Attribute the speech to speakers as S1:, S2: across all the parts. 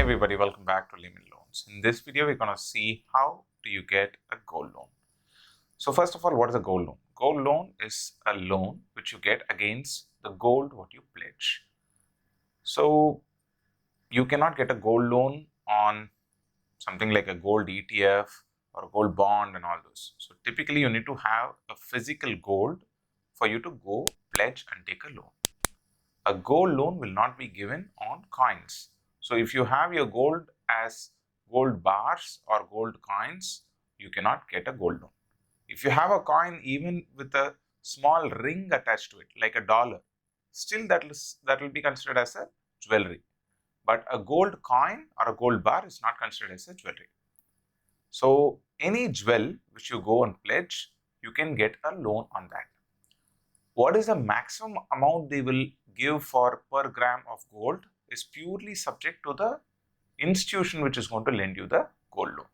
S1: everybody, welcome back to Layman Loans. In this video, we're going to see how do you get a gold loan. So first of all, what is a gold loan? Gold loan is a loan which you get against the gold what you pledge. So you cannot get a gold loan on something like a gold ETF or a gold bond and all those. So typically you need to have a physical gold for you to go pledge and take a loan. A gold loan will not be given on coins. So if you have your gold as gold bars or gold coins, you cannot get a gold loan. If you have a coin even with a small ring attached to it, like a dollar, still that will be considered as a jewelry. But a gold coin or a gold bar is not considered as a jewelry. So any jewel which you go and pledge, you can get a loan on that. What is the maximum amount they will give for per gram of gold is purely subject to the institution which is going to lend you the gold loan.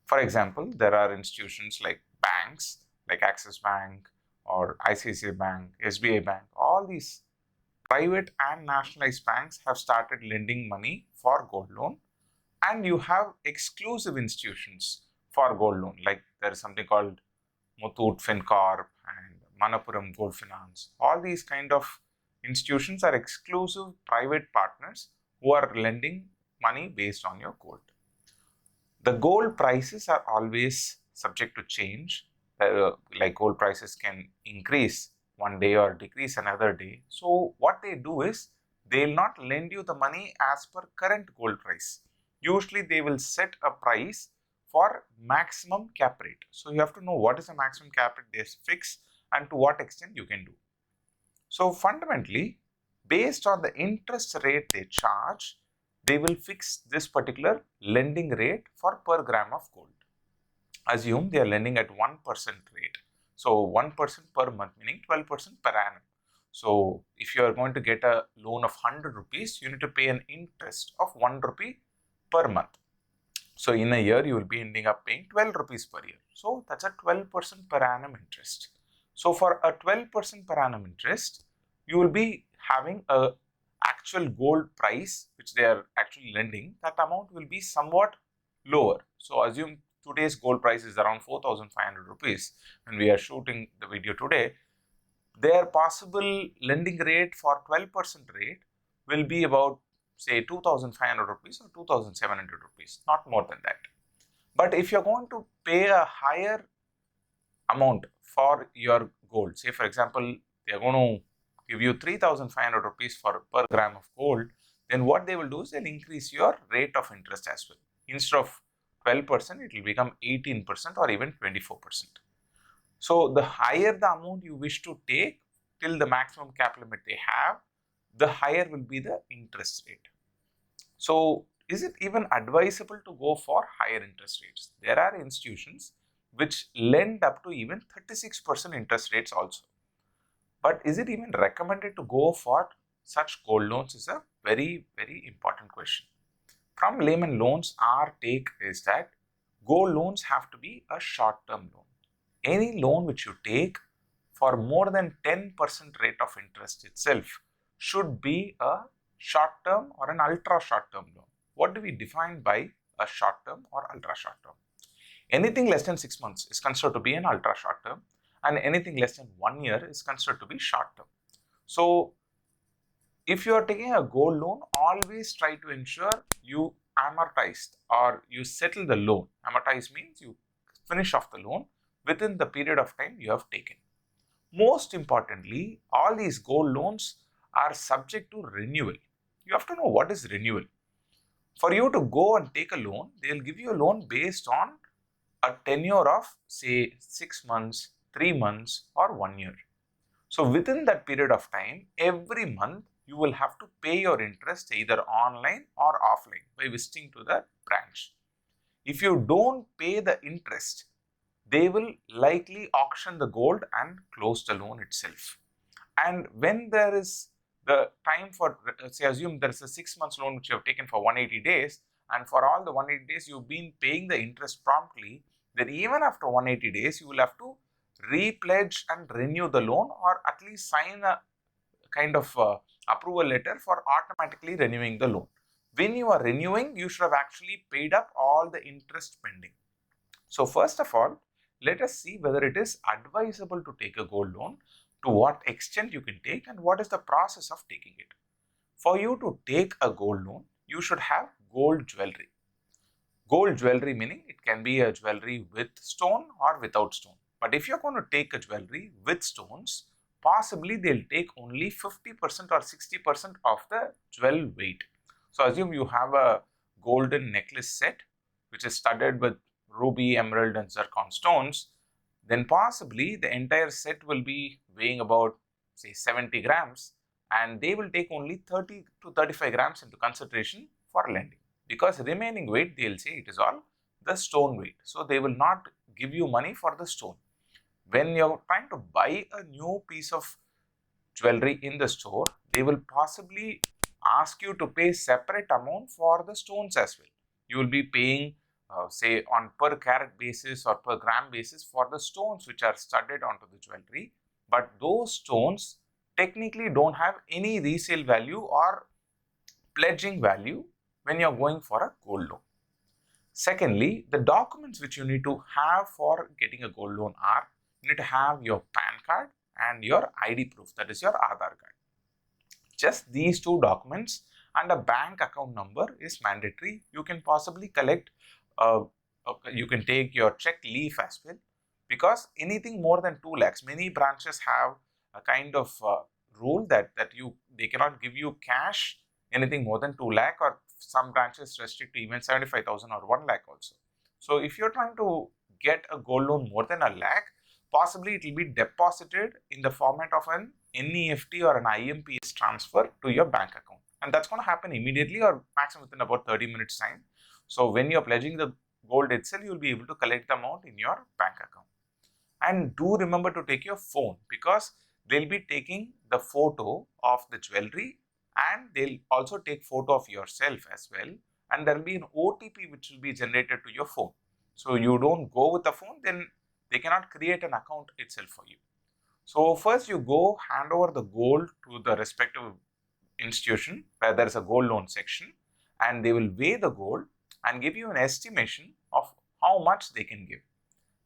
S1: For example, there are institutions like banks, like Axis Bank or ICICI Bank, SBI Bank. All these private and nationalized banks have started lending money for gold loan, and you have exclusive institutions for gold loan. Like there is something called Muthoot FinCorp and Manappuram Gold Finance. All these kind of institutions are exclusive private partners who are lending money based on your gold. The gold prices are always subject to change. Like gold prices can increase one day or decrease another day. So what they do is they will not lend you the money as per current gold price. Usually they will set a price for maximum cap rate. So you have to know what is the maximum cap rate they fix and to what extent you can do. So fundamentally, based on the interest rate they charge, they will fix this particular lending rate for per gram of gold. Assume they are lending at 1% rate. So 1% per month, meaning 12% per annum. So if you are going to get a loan of 100 rupees, you need to pay an interest of 1 rupee per month. So in a year, you will be ending up paying 12 rupees per year. So that's a 12% per annum interest. So for a 12% per annum interest, you will be having a actual gold price which they are actually lending. That amount will be somewhat lower. So assume today's gold price is around 4,500 rupees when we are shooting the video today. Their possible lending rate for 12% rate will be about say 2,500 rupees or 2,700 rupees, not more than that. But if you're going to pay a higher amount for your gold, say for example, they're going to give you 3,500 rupees for per gram of gold, then what they will do is they'll increase your rate of interest as well. Instead of 12%, it will become 18% or even 24%. So the higher the amount you wish to take till the maximum cap limit they have, the higher will be the interest rate. So is it even advisable to go for higher interest rates? There are institutions which lend up to even 36% interest rates also. But is it even recommended to go for such gold loans is a very, very important question. From Layman Loans, our take is that gold loans have to be a short-term loan. Any loan which you take for more than 10% rate of interest itself should be a short-term or an ultra-short-term loan. What do we define by a short-term or ultra-short-term? Anything less than 6 months is considered to be an ultra-short-term, and anything less than 1 year is considered to be short-term. So if you are taking a gold loan, always try to ensure you amortize or you settle the loan. Amortize means you finish off the loan within the period of time you have taken. Most importantly, all these gold loans are subject to renewal. You have to know what is renewal. For you to go and take a loan, they will give you a loan based on a tenure of say 6 months, 3 months or 1 year. So within that period of time, every month you will have to pay your interest either online or offline by visiting to the branch. If you don't pay the interest, they will likely auction the gold and close the loan itself. And when there is the time for, say assume there is a 6 months loan which you have taken for 180 days, and for all the 180 days you've been paying the interest promptly, then even after 180 days you will have to repledge and renew the loan, or at least sign a kind of approval letter for automatically renewing the loan, when you are renewing, you should have actually paid up all the interest pending. So first of all, let us see whether it is advisable to take a gold loan, to what extent you can take, and what is the process of taking it. For you to take a gold loan, you should have gold jewelry. Gold jewelry meaning it can be a jewelry with stone or without stone. But if you're going to take a jewelry with stones, possibly they'll take only 50% or 60% of the jewel weight. So assume you have a golden necklace set which is studded with ruby, emerald and zircon stones, then possibly the entire set will be weighing about say 70 grams, and they will take only 30 to 35 grams into consideration for lending, because remaining weight they'll say it is all the stone weight. So they will not give you money for the stone. When you're trying to buy a new piece of jewelry in the store, they will possibly ask you to pay separate amount for the stones as well. You will be paying say on per carat basis or per gram basis for the stones which are studded onto the jewelry, but those stones technically don't have any resale value or pledging value when you're going for a gold loan. Secondly, the documents which you need to have for getting a gold loan are, you need to have your PAN card and your ID proof, that is your Aadhaar card. Just these two documents and a bank account number is mandatory. You can possibly collect, you can take your check leaf as well, because anything more than 2 lakhs, many branches have a kind of rule that they cannot give you cash anything more than 2 lakh, or some branches restrict to even 75,000 or 1 lakh also. So if you're trying to get a gold loan more than a lakh, possibly it will be deposited in the format of an NEFT or an IMPS transfer to your bank account, and that's going to happen immediately or maximum within about 30 minutes time. So when you're pledging the gold itself, you'll be able to collect the amount in your bank account. And do remember to take your phone, because they'll be taking the photo of the jewelry and they'll also take photo of yourself as well, and there will be an OTP which will be generated to your phone. So you don't go with the phone, then they cannot create an account itself for you. So first you go hand over the gold to the respective institution where there is a gold loan section, and they will weigh the gold and give you an estimation of how much they can give.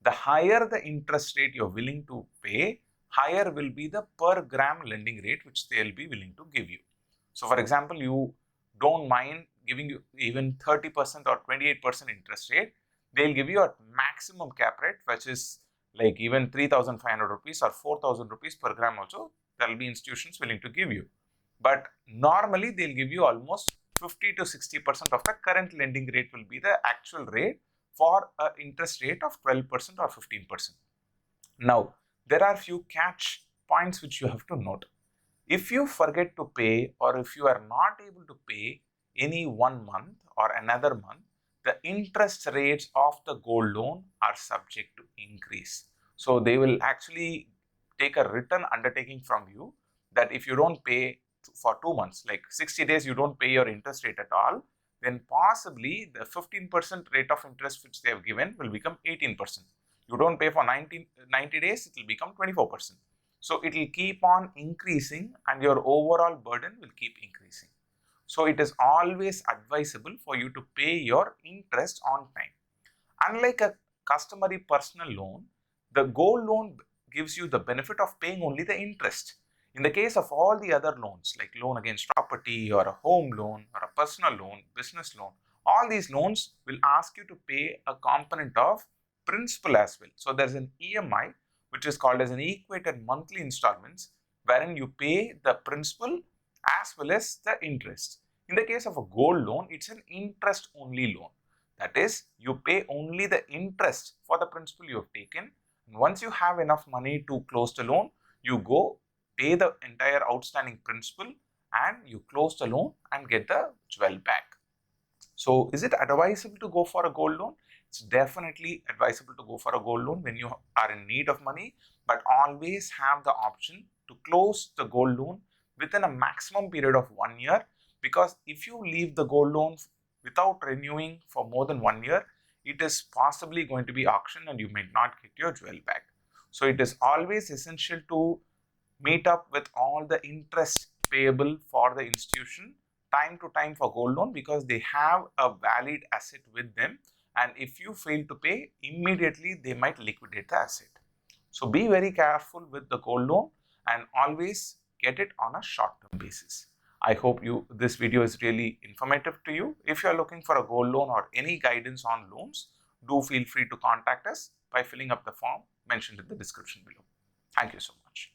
S1: The higher the interest rate you're willing to pay, higher will be the per gram lending rate which they'll be willing to give you. So for example, you don't mind giving you even 30% or 28% interest rate, they'll give you a maximum cap rate which is like even 3,500 rupees or 4,000 rupees per gram also, there will be institutions willing to give you. But normally they'll give you almost 50 to 60% of the current lending rate will be the actual rate for an interest rate of 12% or 15%. Now, there are few catch points which you have to note. If you forget to pay, or if you are not able to pay any 1 month or another month, the interest rates of the gold loan are subject to increase. So they will actually take a written undertaking from you that if you don't pay for 2 months, like 60 days, you don't pay your interest rate at all, then possibly the 15% rate of interest which they have given will become 18%. You don't pay for 90 days, it will become 24%. So it will keep on increasing and your overall burden will keep increasing. So it is always advisable for you to pay your interest on time. Unlike a customary personal loan, the gold loan gives you the benefit of paying only the interest. In the case of all the other loans, like loan against property or a home loan or a personal loan, business loan, all these loans will ask you to pay a component of principal as well. So there's an EMI which is called as an equated monthly installments, wherein you pay the principal as well as the interest. In the case of a gold loan, it's an interest only loan. That is, you pay only the interest for the principal you have taken. And once you have enough money to close the loan, you go pay the entire outstanding principal and you close the loan and get the jewel back. So is it advisable to go for a gold loan? It's definitely advisable to go for a gold loan when you are in need of money, but always have the option to close the gold loan within a maximum period of 1 year, because if you leave the gold loan without renewing for more than 1 year, it is possibly going to be auctioned and you may not get your jewel back. So it is always essential to meet up with all the interest payable for the institution time to time for gold loan because they have a valid asset with them, and if you fail to pay, immediately they might liquidate the asset. So be very careful with the gold loan and always get it on a short-term basis. I hope this video is really informative to you. If you are looking for a gold loan or any guidance on loans, do feel free to contact us by filling up the form mentioned in the description below. Thank you so much.